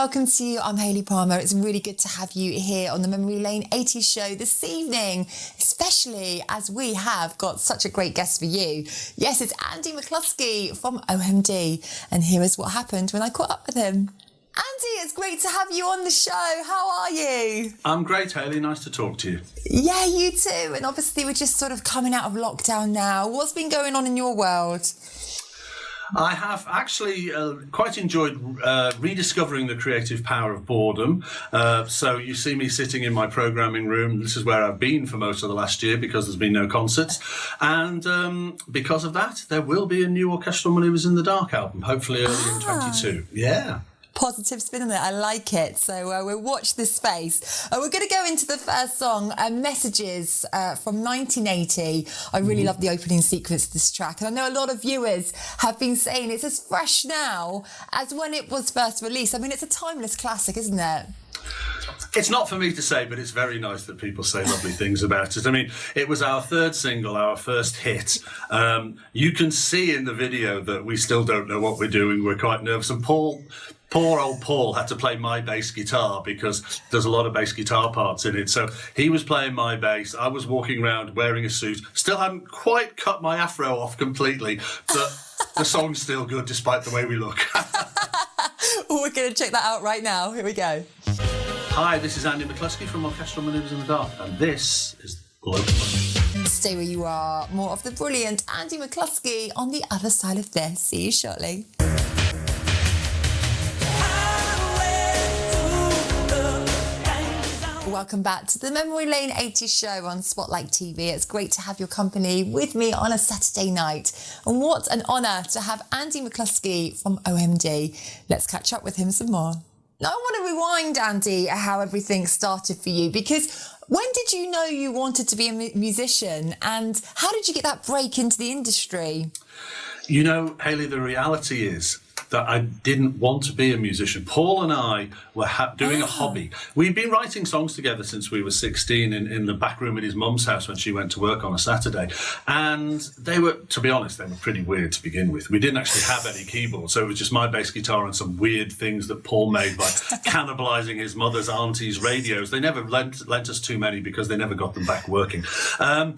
welcome to you. I'm Hayley Palmer. It's really good to have you here on the Memory Lane 80s show this evening, especially as we have got such a great guest for you. Yes, it's Andy McCluskey from OMD, and here is what happened when I caught up with him. Andy, it's great to have you on the show. How are you? I'm great, Hayley. Nice to talk to you. Yeah, you too. And obviously we're just sort of coming out of lockdown now. What's been going on in your world? I have actually quite enjoyed rediscovering the creative power of boredom. So you see me sitting in my programming room. This is where I've been for most of the last year because there's been no concerts. And because of that, there will be a new Orchestral Manoeuvres in the Dark album, hopefully early in 22. Yeah. Positive spin on it. I like it. So we'll watch this space. We're going to go into the first song, Messages from 1980. I really love the opening sequence of this track. And I know a lot of viewers have been saying it's as fresh now as when it was first released. I mean, it's a timeless classic, isn't it? It's not for me to say, but it's very nice that people say lovely things about it. I mean, it was our third single, our first hit. You can see in the video that we still don't know what we're doing. We're quite nervous. And poor old Paul had to play my bass guitar because there's a lot of bass guitar parts in it. So he was playing my bass. I was walking around wearing a suit. Still hadn't quite cut my afro off completely, but the song's still good despite the way we look. We're going to check that out right now. Here we go. Hi, this is Andy McCluskey from Orchestral Manoeuvres in the Dark, and this is Global Punch. Stay where you are. More of the brilliant Andy McCluskey on the other side of this. See you shortly. Welcome back to the Memory Lane 80s show on Spotlight TV. It's great to have your company with me on a Saturday night. And what an honour to have Andy McCluskey from OMD. Let's catch up with him some more. Now, I want to rewind, Andy, how everything started for you, because when did you know you wanted to be a musician and how did you get that break into the industry? You know, Hayley, the reality is that I didn't want to be a musician. Paul and I were doing a hobby. We'd been writing songs together since we were 16 in the back room at his mum's house when she went to work on a Saturday. And they were, to be honest, they were pretty weird to begin with. We didn't actually have any keyboards, so it was just my bass guitar and some weird things that Paul made by cannibalising his mother's auntie's radios. They never lent us too many because they never got them back working. And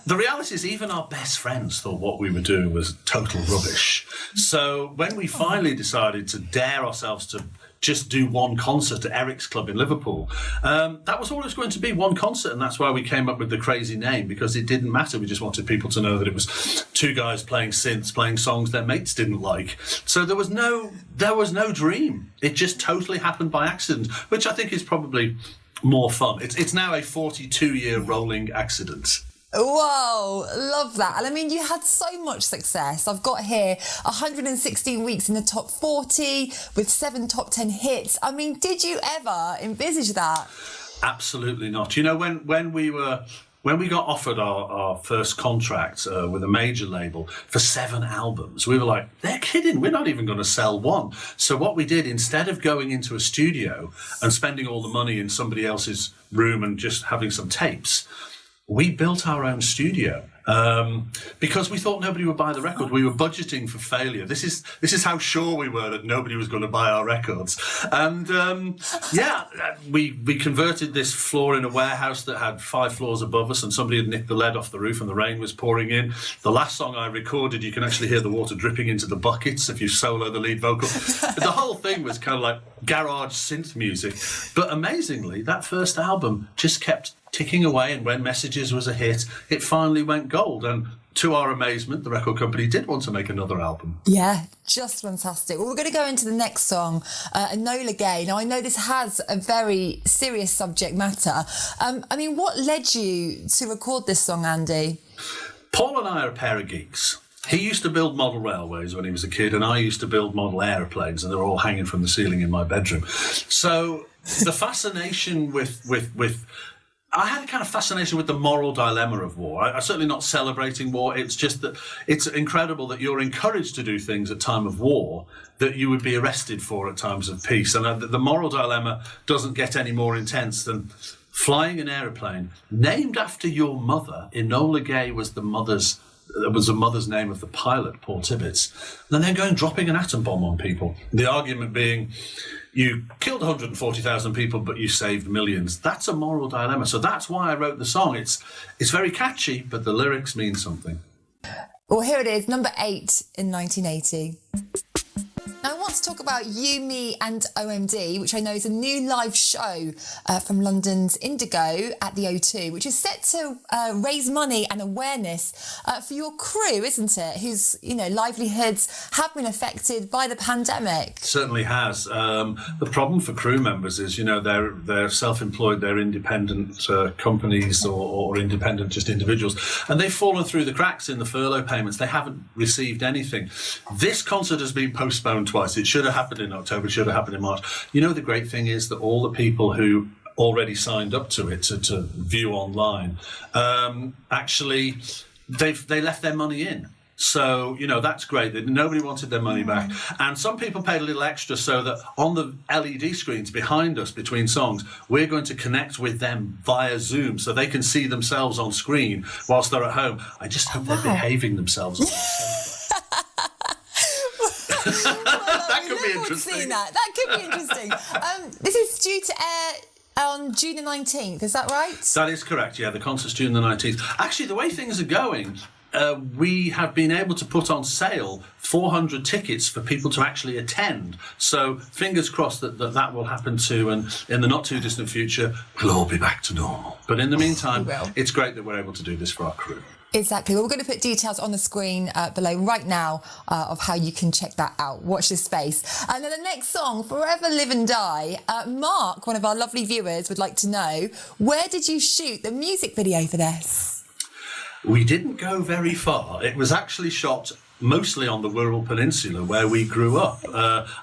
the reality is even our best friends thought what we were doing was total rubbish. So when we finally decided to dare ourselves to just do one concert at Eric's Club in Liverpool, that was all it was going to be, one concert, and that's why we came up with the crazy name, because it didn't matter. We just wanted people to know that it was two guys playing synths, playing songs their mates didn't like. So there was no dream. It just totally happened by accident, which I think is probably more fun. It's now a 42-year rolling accident. Whoa, love that. And I mean, you had so much success. I've got here 116 weeks in the top 40 with 7 top 10 hits. I mean, did you ever envisage that? Absolutely not. You know, when we got offered our first contract with a major label for 7 albums, we were like, they're kidding, we're not even going to sell one. So what we did, instead of going into a studio and spending all the money in somebody else's room and just having some tapes, we built our own studio because we thought nobody would buy the record. We were budgeting for failure. This is how sure we were that nobody was going to buy our records. And we converted this floor in a warehouse that had 5 floors above us, and somebody had nicked the lead off the roof and the rain was pouring in. The last song I recorded, you can actually hear the water dripping into the buckets if you solo the lead vocal. The whole thing was kind of like garage synth music. But amazingly, that first album just kept ticking away, and when Messages was a hit, it finally went gold. And to our amazement, the record company did want to make another album. Yeah, just fantastic. Well, we're going to go into the next song, Enola Gay. Now, I know this has a very serious subject matter. I mean, what led you to record this song, Andy? Paul and I are a pair of geeks. He used to build model railways when he was a kid, and I used to build model aeroplanes, and they were all hanging from the ceiling in my bedroom. So the fascination with I had a kind of fascination with the moral dilemma of war. I'm certainly not celebrating war. It's just that it's incredible that you're encouraged to do things at time of war that you would be arrested for at times of peace. And the moral dilemma doesn't get any more intense than flying an aeroplane named after your mother. Enola Gay was the mother's That was the mother's name of the pilot, Paul Tibbets. And then going dropping an atom bomb on people. The argument being, you killed 140,000 people, but you saved millions. That's a moral dilemma. So that's why I wrote the song. It's very catchy, but the lyrics mean something. Well, here it is, number 8 in 1980. Now, I want to talk about You, Me and OMD, which I know is a new live show from London's Indigo at the O2, which is set to raise money and awareness for your crew, isn't it? Whose, livelihoods have been affected by the pandemic. Certainly has. The problem for crew members is, they're self-employed, they're independent companies or independent just individuals, and they've fallen through the cracks in the furlough payments. They haven't received anything. This concert has been postponed twice. It should have happened in October, it should have happened in March. The great thing is that all the people who already signed up to it to view online, actually, they left their money in. So, that's great. Nobody wanted their money back. And some people paid a little extra so that on the LED screens behind us between songs, we're going to connect with them via Zoom so they can see themselves on screen whilst they're at home. I just hope they're behaving themselves. That could be interesting. That could be interesting. This is due to air on June the 19th, is that right? That is correct, yeah. The concert's June the 19th. Actually, the way things are going, we have been able to put on sale 400 tickets for people to actually attend. So fingers crossed that will happen too, and in the not too distant future, we'll all be back to normal. But in the meantime, it's great that we're able to do this for our crew. Exactly. Well, we're going to put details on the screen below right now of how you can check that out. Watch this space. And then the next song, Forever Live and Die. Mark, one of our lovely viewers, would like to know, where did you shoot the music video for this? We didn't go very far. It was actually shot mostly on the Wirral Peninsula, where we grew up,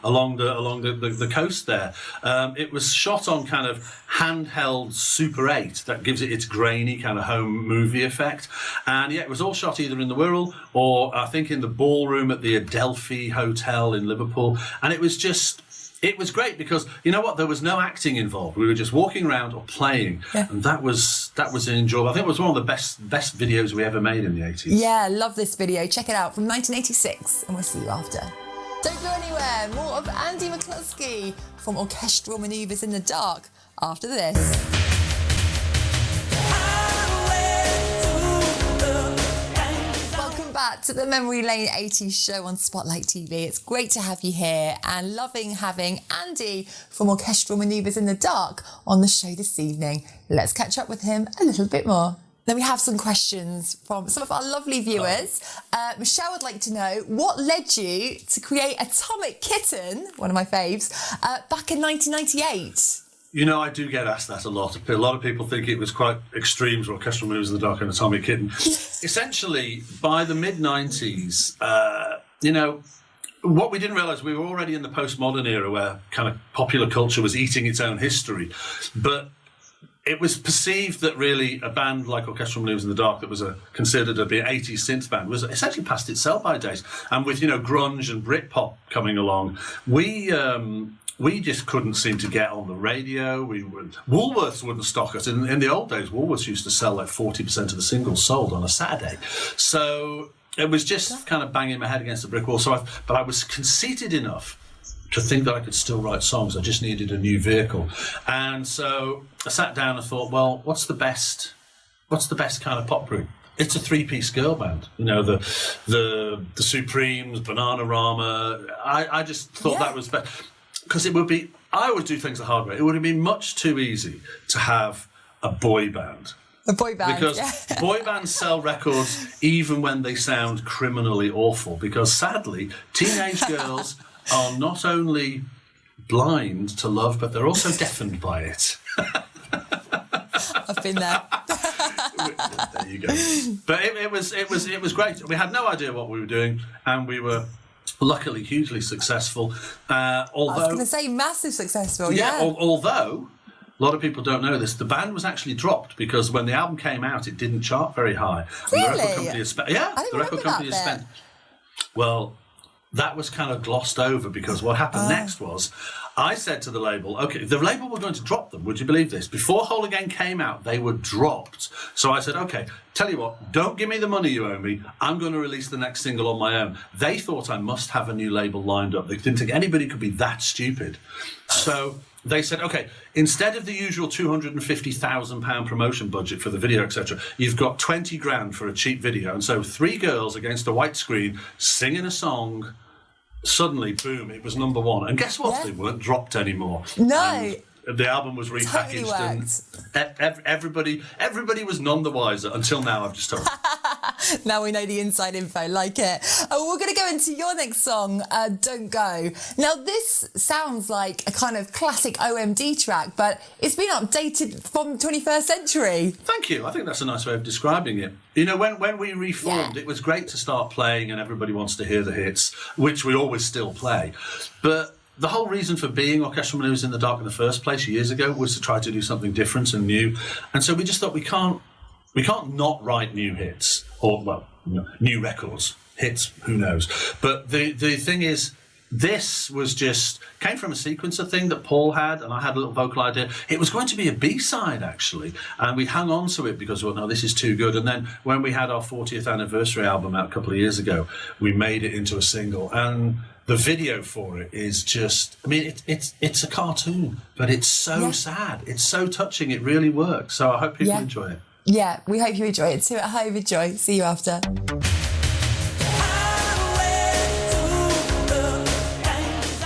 along the coast there. It was shot on kind of handheld Super 8 that gives it its grainy kind of home movie effect. And yeah, it was all shot either in the Wirral or I think in the ballroom at the Adelphi Hotel in Liverpool. And it was great because, you know what, there was no acting involved. We were just walking around or playing, and that was enjoyable. I think it was one of the best videos we ever made in the 80s. Yeah, love this video. Check it out from 1986, and we'll see you after. Don't go anywhere. More of Andy McCluskey from Orchestral Manoeuvres in the Dark after this. Back to the Memory Lane 80s show on Spotlight TV. It's great to have you here and loving having Andy from Orchestral Manoeuvres in the Dark on the show this evening. Let's catch up with him a little bit more. Then we have some questions from some of our lovely viewers. Michelle would like to know, what led you to create Atomic Kitten, one of my faves, back in 1998? I do get asked that a lot. A lot of people think it was quite extreme for Orchestral Manoeuvres in the Dark and Atomic Kitten. Essentially, by the mid-90s, what we didn't realise, we were already in the postmodern era where kind of popular culture was eating its own history. But it was perceived that really a band like Orchestral Manoeuvres in the Dark that was considered to be an 80s synth band was essentially past its sell-by date. And with, grunge and Britpop coming along, we just couldn't seem to get on the radio. Woolworths wouldn't stock us. In the old days, Woolworths used to sell like 40% of the singles sold on a Saturday. So it was just kind of banging my head against a brick wall. But I was conceited enough to think that I could still write songs. I just needed a new vehicle. And so I sat down and thought, well, what's the best kind of pop group? It's a three-piece girl band. The Supremes, Bananarama. I just thought that was best. Because I always do things the hard way. It would have been much too easy to have a boy band. A boy band, because boy bands sell records even when they sound criminally awful. Because sadly, teenage girls are not only blind to love, but they're also deafened by it. I've been there. There you go. But it was great. We had no idea what we were doing, and we were luckily hugely successful. Although, I was going to say massive successful, although a lot of people don't know this, the band was actually dropped because when the album came out, it didn't chart very high. Really? And the record company has spent. Yeah, the record company has spent. Well, that was kind of glossed over, because what happened next was I said to the label, okay, the label were going to drop them. Would you believe this? Before Whole Again came out, they were dropped. So I said, okay, tell you what, don't give me the money you owe me. I'm going to release the next single on my own. They thought I must have a new label lined up. They didn't think anybody could be that stupid. So they said, okay, instead of the usual £250,000 promotion budget for the video, etc., you've got 20 grand for a cheap video. And so 3 girls against a white screen singing a song. Suddenly, boom, it was number 1. And guess what? They weren't dropped anymore. No. And the album was repackaged. Totally and everybody was none the wiser until now, I've just told you. Now we know the inside info, like it. We're going to go into your next song, Don't Go. Now, this sounds like a kind of classic OMD track, but it's been updated from 21st century. Thank you. I think that's a nice way of describing it. You know, when we reformed, it was great to start playing and everybody wants to hear the hits, which we always still play. But the whole reason for being Orchestral Manoeuvres in the Dark in the first place years ago was to try to do something different and new. And so we just thought we can't not write new hits, or, well, new records. Hits, who knows? But the thing is, this was just came from a sequencer thing that Paul had, and I had a little vocal idea. It was going to be a B-side, actually, and we hung on to it because, well, no, this is too good. And then when we had our 40th anniversary album out a couple of years ago, we made it into a single, and the video for it is just, I mean, it's a cartoon, but it's so sad. It's so touching. It really works. So I hope people enjoy it. Yeah, we hope you enjoy it too. At home, enjoy. See you after.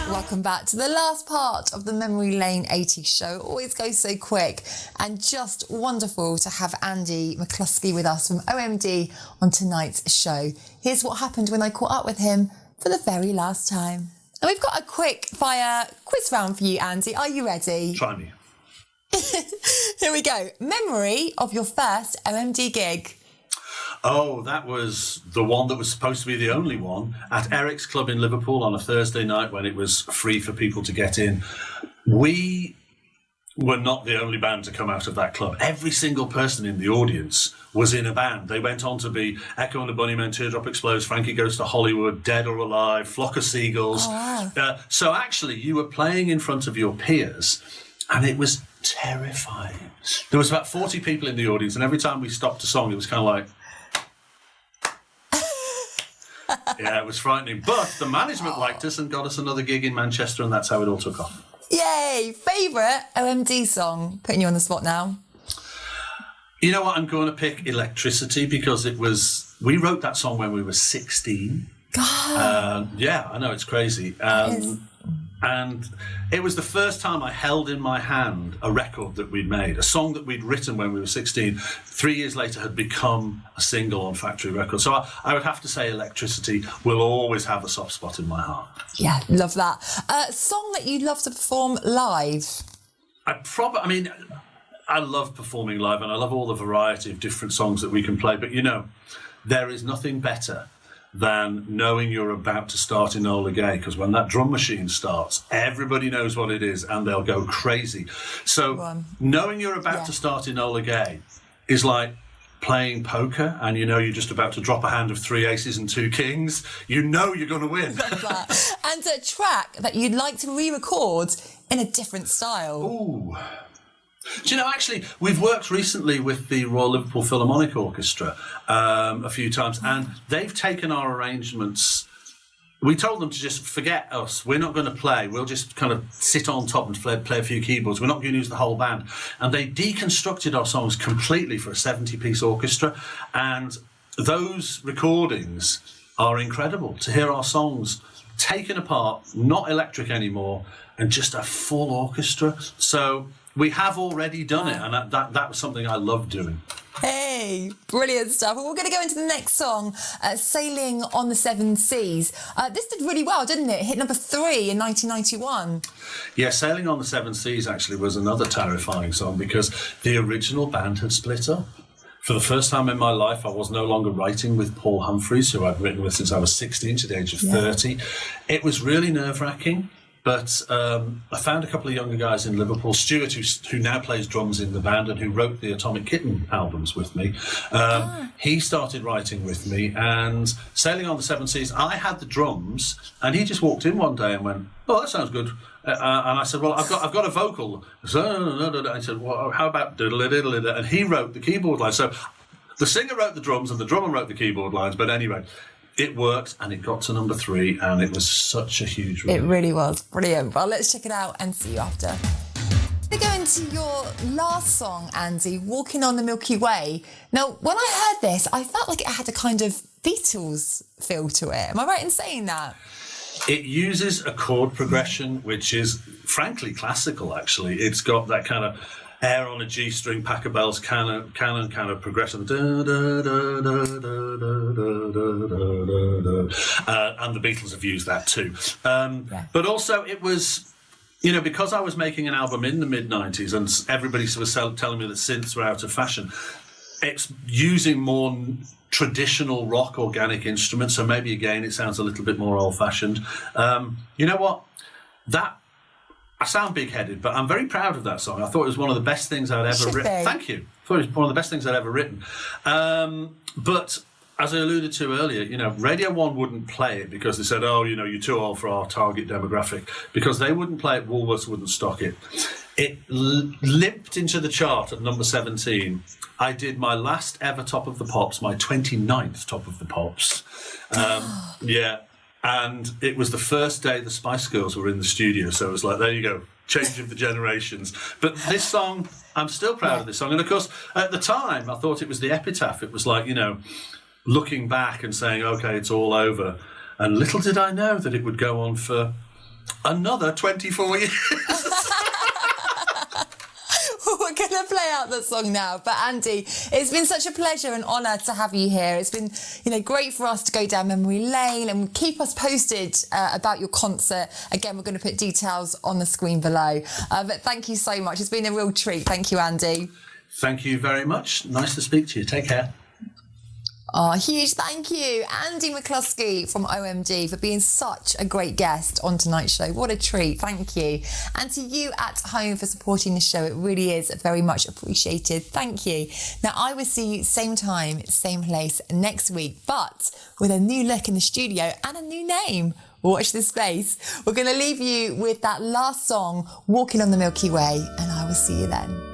Welcome back to the last part of the Memory Lane 80s show. It always goes so quick, and just wonderful to have Andy McCluskey with us from OMD on tonight's show. Here's what happened when I caught up with him for the very last time. And we've got a quick fire quiz round for you, Andy. Are you ready? Try me. Here we go. Memory of your first OMD gig. Oh, that was the one that was supposed to be the only one at Eric's Club in Liverpool on a Thursday night when it was free for people to get in. We were not the only band to come out of that club. Every single person in the audience was in a band. They went on to be Echo and the Bunnymen, Teardrop Explodes, Frankie Goes to Hollywood, Dead or Alive, Flock of Seagulls. Oh, wow. So actually, you were playing in front of your peers, and it was terrifying. There was about 40 people in the audience, and every time we stopped a song, it was kind of like... Yeah, it was frightening. But the management liked us and got us another gig in Manchester, and that's how it all took off. Yay! Favourite OMD song? Putting you on the spot now. You know what? I'm going to pick Electricity, because we wrote that song when we were 16. God. Yeah, I know, it's crazy. And it was the first time I held in my hand a record that we'd made, a song that we'd written when we were 16. 3 years later had become a single on Factory Records. So I would have to say Electricity will always have a soft spot in my heart. Yeah, love that. Song that you'd love to perform live? I love performing live, and I love all the variety of different songs that we can play. But, you know, there is nothing better than knowing you're about to start Enola Gay, because when that drum machine starts, everybody knows what it is and they'll go crazy. So knowing you're about to start Enola Gay is like playing poker, and you know you're just about to drop a hand of 3 aces and 2 kings. You know you're going to win. And a track that you'd like to re-record in a different style. Ooh. Do you know, actually, we've worked recently with the Royal Liverpool Philharmonic Orchestra a few times, and they've taken our arrangements. We told them to just forget us. We're not going to play. We'll just kind of sit on top and play a few keyboards. We're not going to use the whole band. And they deconstructed our songs completely for a 70-piece orchestra. And those recordings are incredible, to hear our songs taken apart, not electric anymore, and just a full orchestra. So we have already done it, and that was something I loved doing. Hey, brilliant stuff. Well, we're going to go into the next song, Sailing on the Seven Seas. This did really well, didn't it? It hit number 3 in 1991. Yeah, Sailing on the Seven Seas actually was another terrifying song, because the original band had split up. For the first time in my life, I was no longer writing with Paul Humphreys, who I'd written with since I was 16 to the age of 30. It was really nerve-wracking. But I found a couple of younger guys in Liverpool, Stuart, who now plays drums in the band and who wrote the Atomic Kitten albums with me. He started writing with me, and Sailing on the Seven Seas, I had the drums, and he just walked in one day and went, "Oh, that sounds good." And I said, "Well, I've got a vocal." So, and I said, "Well, how about diddle diddle?" And he wrote the keyboard lines. So the singer wrote the drums and the drummer wrote the keyboard lines. But anyway, it worked, and it got to number 3, and it was such a huge relief. It really was. Brilliant. Well, let's check it out and see you after. We're going to your last song, Andy, Walking on the Milky Way. Now, when I heard this, I felt like it had a kind of Beatles feel to it. Am I right in saying that? It uses a chord progression, which is, frankly, classical, actually. It's got that kind of air on a G string, pack of bells, canon kind of progression. And the Beatles have used that too. But also it was, because I was making an album in the mid-90s and everybody was telling me that synths were out of fashion, it's using more traditional rock organic instruments. So maybe, again, it sounds a little bit more old-fashioned. You know what? I sound big-headed, but I'm very proud of that song. I thought it was one of the best things I'd ever written. Thank you. I thought it was one of the best things I'd ever written. But as I alluded to earlier, Radio 1 wouldn't play it because they said, "Oh, you're too old for our target demographic." Because they wouldn't play it, Woolworths wouldn't stock it. It limped into the chart at number 17. I did my last ever Top of the Pops, my 29th Top of the Pops. Yeah. And it was the first day the Spice Girls were in the studio, so it was like, there you go, change of the generations. But this song, I'm still proud of this song. And of course, at the time, I thought it was the epitaph. It was like, looking back and saying, okay, it's all over. And little did I know that it would go on for another 24 years. We're going to play out that song now. But Andy, it's been such a pleasure and honour to have you here. It's been, great for us to go down memory lane and keep us posted about your concert. Again, we're going to put details on the screen below. But thank you so much. It's been a real treat. Thank you, Andy. Thank you very much. Nice to speak to you. Take care. Oh, huge thank you, Andy McCluskey from OMD, for being such a great guest on tonight's show. What a treat. Thank you. And to you at home for supporting the show. It really is very much appreciated. Thank you. Now, I will see you same time, same place next week, but with a new look in the studio and a new name. Watch this space. We're going to leave you with that last song, Walking on the Milky Way, and I will see you then.